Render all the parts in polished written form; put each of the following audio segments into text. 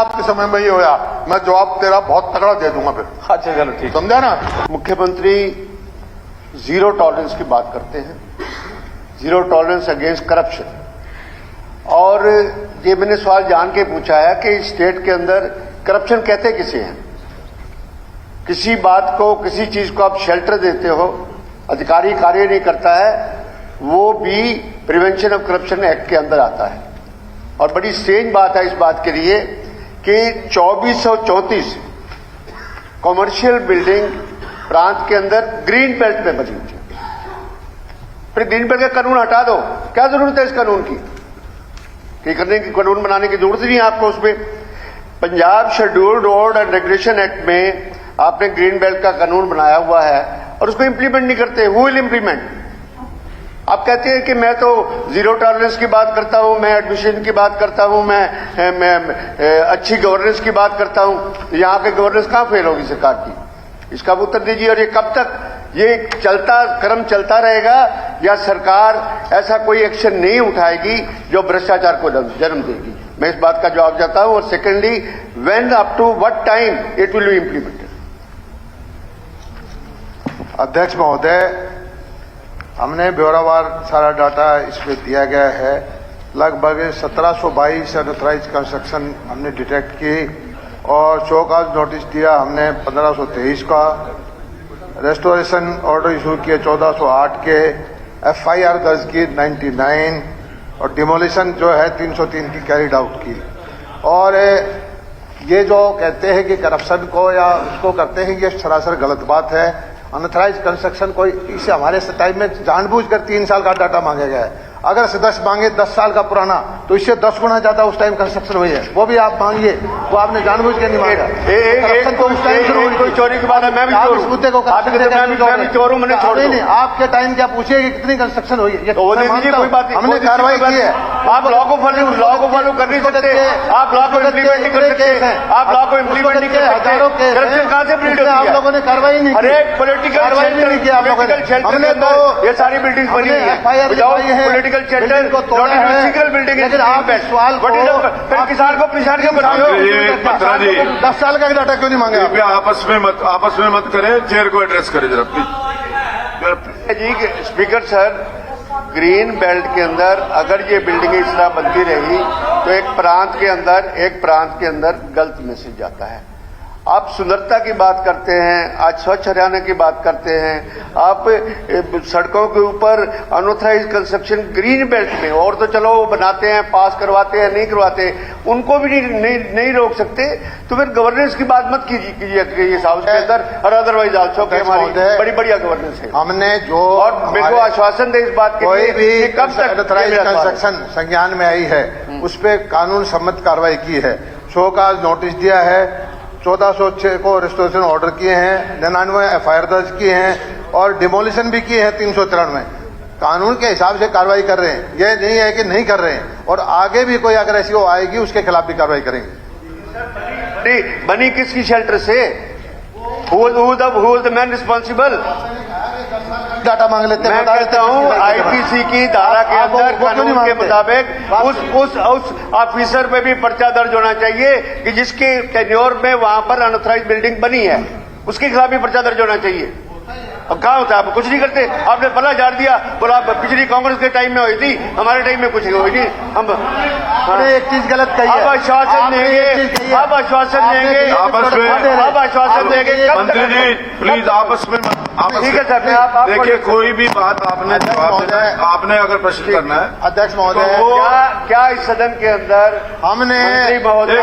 आपके समय में ही होया, मैं जवाब तेरा बहुत तगड़ा दे दूंगा फिर। अच्छा चलो ठीक, समझा ना। मुख्यमंत्री जीरो टॉलरेंस की बात करते हैं, जीरो टॉलरेंस अगेंस्ट करप्शन। और ये मैंने सवाल जान के पूछा है कि स्टेट के अंदर करप्शन कहते किसे हैं? किसी बात को, किसी चीज को आप शेल्टर देते हो, अधिकारी कार्य नहीं करता है, वो भी प्रिवेंशन ऑफ करप्शन एक्ट के अंदर आता है। और बड़ी स्ट्रेंज बात है इस बात के लिए कि 2434 कॉमर्शियल बिल्डिंग प्रांत के अंदर ग्रीन बेल्ट में बनी हुई है। फिर ग्रीन बेल्ट का कानून हटा दो, क्या जरूरत है इस कानून की? करने की, कानून बनाने की जरूरत नहीं है आपको। उसमें Punjab scheduled road and regulation act में आपने ग्रीन बेल्ट का कानून बनाया हुआ है और उसको इंप्लीमेंट नहीं करते। Who will implement? आप कहते हैं कि मैं तो जीरो टॉलरेंस की बात करता हूं, मैं एडमिशन की बात करता हूं, मैं अच्छी गवर्नेंस की बात करता हूं। यहां पे गवर्नेंस कहां फेल होगी सरकार की? इसका उत्तर दीजिए। और ये कब तक ये क्रम चलता रहेगा, या सरकार ऐसा कोई एक्शन नहीं उठाएगी जो भ्रष्टाचार को जन्म देगी? मैं इस बात का जवाब चाहता हूं। और secondly, when, up to what time it will be implemented? अध्यक्ष महोदय, हमने ब्यौरावार सारा डाटा इसमें दिया गया है। लगभग 1722 अनऑथराइज्ड कंस्ट्रक्शन हमने डिटेक्ट की और शो कॉज नोटिस दिया हमने 1523 का, रेस्टोरेशन ऑर्डर इशू किए 1408 के, FIR दर्ज की 99 और डिमोलिशन जो है 303 की कैरिड आउट की। और ये जो कहते हैं कि करप्शन को या उसको करते हैं, ये सरासर गलत बात है। अनऑथराइज्ड कंस्ट्रक्शन कोई इसे हमारे टाइम में जानबूझकर 3 साल का डाटा मांगा गया है। अगर से 10 मांगे 10 साल का पुराना, तो इससे 10 गुना ज्यादा उस टाइम कंस्ट्रक्शन हुई है, वो भी आप मांगिए, वो आपने जानबूझ के नहीं मांगा। कोई चोरी की बात है, मैं भी चोर हूं। मुद्दे को चोर हूं, मैंने छोड़ नहीं, आपके टाइम क्या पूछिए कि कितनी कंस्ट्रक्शन हुई है, कोई बात नहीं, हमने कार्रवाई की है। आप लॉ को फॉलो कर नहीं सकते, आप लॉ को इम्प्लीमेंट नहीं कर सकते, आप लॉ को इम्प्लीमेंट नहीं कर सकते। हजारों केस करप्शन कहां से ब्रीड होती है? आप लोगों ने कार्रवाई नहीं की, अरे पॉलिटिकल शेल्टर, हमने तो ये सारी बिल्डिंग बनी हुई है, पॉलिटिकल शेल्टर बिल्डिंग है। लेकिन आप सवाल फिर किसान को परेशान क्यों कर रहे हो? 10 साल का डाटा क्यों नहीं मांगे? आपस में मत करें, चेयर को एड्रेस करें जरा प्लीज। जी स्पीकर सर, ग्रीन बेल्ट के अंदर अगर ये बिल्डिंग इस तरह बनती रही तो एक प्रांत के अंदर गलत मैसेज जाता है। आप सुंदरता की बात करते हैं, आज स्वच्छ हरियाणा की बात करते हैं, आप सड़कों के ऊपर अनऑथराइज्ड कंस्ट्रक्शन ग्रीन बेल्ट में, और तो चलो वो बनाते हैं, पास करवाते हैं, नहीं करवाते, उनको भी नहीं रोक सकते। तो फिर गवर्नेंस की बात मत कीजिए इस हाउस के अंदर, और अदरवाइज आल्सो कि हमारी बड़ी बढ़िया गवर्नेंस है। हमने जो और मेरे को आश्वासन दे इस बात के कोई भी कब तक अनऑथराइज्ड कंस्ट्रक्शन संज्ञान में आई है उस पर कानून सम्मत कार्रवाई की है, शो कॉज नोटिस दिया है, 1406 को रेस्टोरेशन ऑर्डर किए हैं, 99 FIR दर्ज किए हैं और डिमोलिशन भी किए हैं 393। कानून के हिसाब से कार्रवाई कर रहे हैं, ये नहीं है कि नहीं कर रहे हैं। और आगे भी कोई अगर ऐसी वो आएगी उसके खिलाफ भी कार्रवाई करेंगे। बनी किसकी शेल्टर से? Who is the man responsible? Data मांग लेते हैं। मैं कहता हूं IPC की धारा के अंदर कानून के मुताबिक उस ऑफिसर पे भी पर्चा दर्ज होना चाहिए कि जिसके टेन्योर में वहां पर अनऑथराइज्ड बिल्डिंग बनी है, उसके खिलाफ भी पर्चा दर्ज होना चाहिए। अब कहाँ होता है? आप कुछ नहीं करते, आपने पला झाड़ दिया, बोला पिछली कांग्रेस के टाइम में हुई थी, हमारे टाइम में कुछ हुई नहीं। हम एक चीज गलत कही है। अब आश्वासन देंगे, अब आश्वासन देंगे, अब आश्वासन देंगे। मंत्री जी प्लीज आपस में ठीक है सर, आप देखिए, कोई भी बात आपने जवाब देना है, आपने अगर प्रश्न करना है। अध्यक्ष महोदय, क्या इस सदन के अंदर हमने मंत्री महोदय,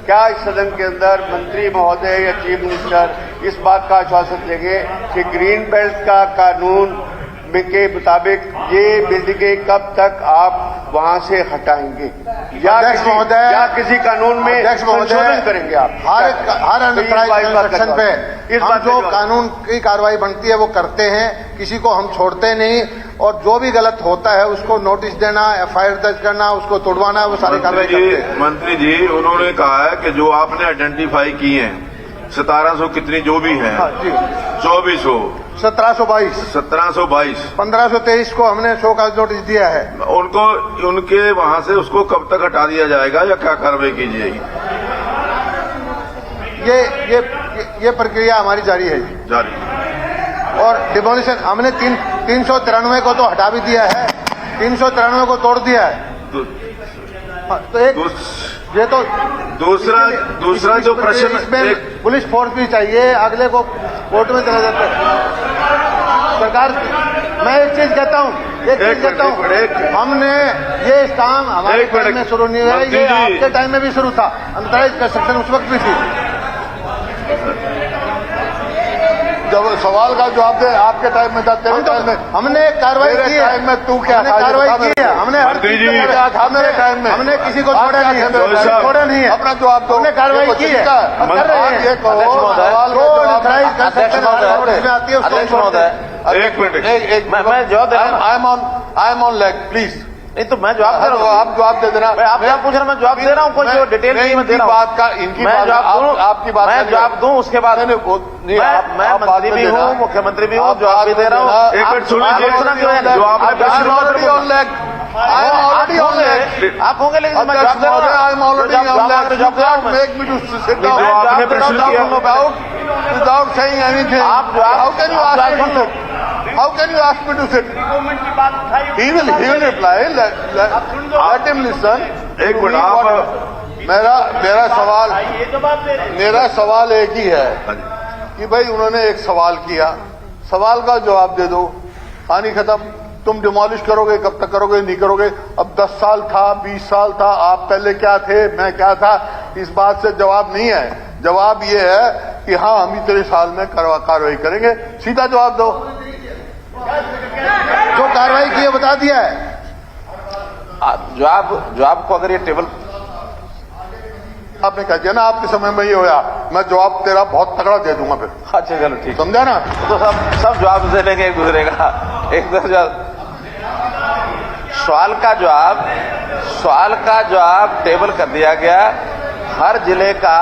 क्या इस सदन के अंदर मंत्री महोदय या चीफ मिनिस्टर इस बात का आश्वासन देंगे कि ग्रीन बेल्ट का कानून के मुताबिक ये बिल्डिंगें कब तक आप वहां से हटाएंगे, या किसी कानून में संशोधन करेंगे आप? हर अनऑथराइज्ड कंस्ट्रक्शन पे हम जो कानून की कार्रवाई बनती है वो करते हैं, किसी को हम छोड़ते नहीं। और जो भी गलत होता है उसको नोटिस देना, FIR दर्ज करना, उसको तोड़वाना, वो सारी कार्रवाई करते हैं। मंत्री जी, उन्होंने कहा है कि जो आपने आइडेंटिफाई किए हैं 1700 कितनी जो भी है, 2400 1722 1722 1523 को हमने शो का नोटिस दिया है। उनको उनके वहां से उसको कब तक हटा दिया जाएगा या क्या कार्रवाई की जाएगी? ये प्रक्रिया हमारी जारी है जारी। और डिमोलिशन हमने 393 को तो हटा भी दिया है, 393 को तोड़ दिया है। तो एक ये तो दूसरा जो प्रश्न, इसमें पुलिस फोर्स भी चाहिए, अगले को कोर्ट में चला जाता है सरकार। मैं एक चीज कहता हूँ, हमने ये काम हमारे टाइम में शुरू नहीं हुआ, ये आपके टाइम में भी शुरू था। अनऑथराइज्ड कंस्ट्रक्शन उस वक्त भी थी। जब सवाल का जवाब दे, आपके टाइम में था, तेरे टाइम में हमने कार्रवाई की है। टाइम में तू क्या कार्रवाई की है? हमने हर चीज मेरे टाइम में हमने किसी को छोड़ा नहीं है, छोड़ा नहीं है। अपना जवाब दो। हमने कार्रवाई की है, कर रहे हैं। ये कहो, सवाल का जवाब एक मिनट, मैं जवाब दे रहा हूँ। I M on leg, please. नहीं तो मैं जवाब दे रहा हूँ, आप जवाब दे देना। आप क्या पूछ रहे हैं? मैं जवाब दे रहा हूँ, कोई जो डिटेल नहीं मैं दे रहा हूँ। बात का इनकी मैं जवाब दूं, आपकी बात मैं जवाब दूं, उसके बाद मैं मंत्री भी हूँ, मुख्यमंत्री भी हूँ, जवाब भी दे रहा हूँ। एक मिनट सुन लीजिए, जो आपने ऑलरेडी ऑन लेग, आप होंगे, लेकिन मैं जवाब दे रहा हूँ। I am already on leg, make me to sit down आपने प्रश्न किया without saying anything. How can you ask me to sit? How can you ask me to sit? He will reply. Let him listen. एक minute, आप मेरा सवाल एक ही है कि भाई उन्होंने एक सवाल किया, सवाल का जवाब दे दो, कहानी खत्म। तुम डिमोलिश करोगे, कब तक करोगे, नहीं करोगे। अब 10 साल था, 20 साल था, आप पहले क्या थे, मैं क्या था, इस बात से जवाब नहीं है। जवाब ये है कि हाँ, हम इतने साल में कार्रवाई करेंगे। सीधा जवाब दो। जो कार्रवाई की है बता दिया है। जवाब को अगर ये टेबल आपने कह दिया ना, आपके समय में ये होया, मैं जवाब तेरा बहुत तगड़ा दे दूंगा फिर। अच्छा चलो ठीक, समझा ना? तो सब जवाब दे लेंगे एक दूसरे का। एक दूसरे सवाल का जवाब टेबल कर दिया गया। हर जिले का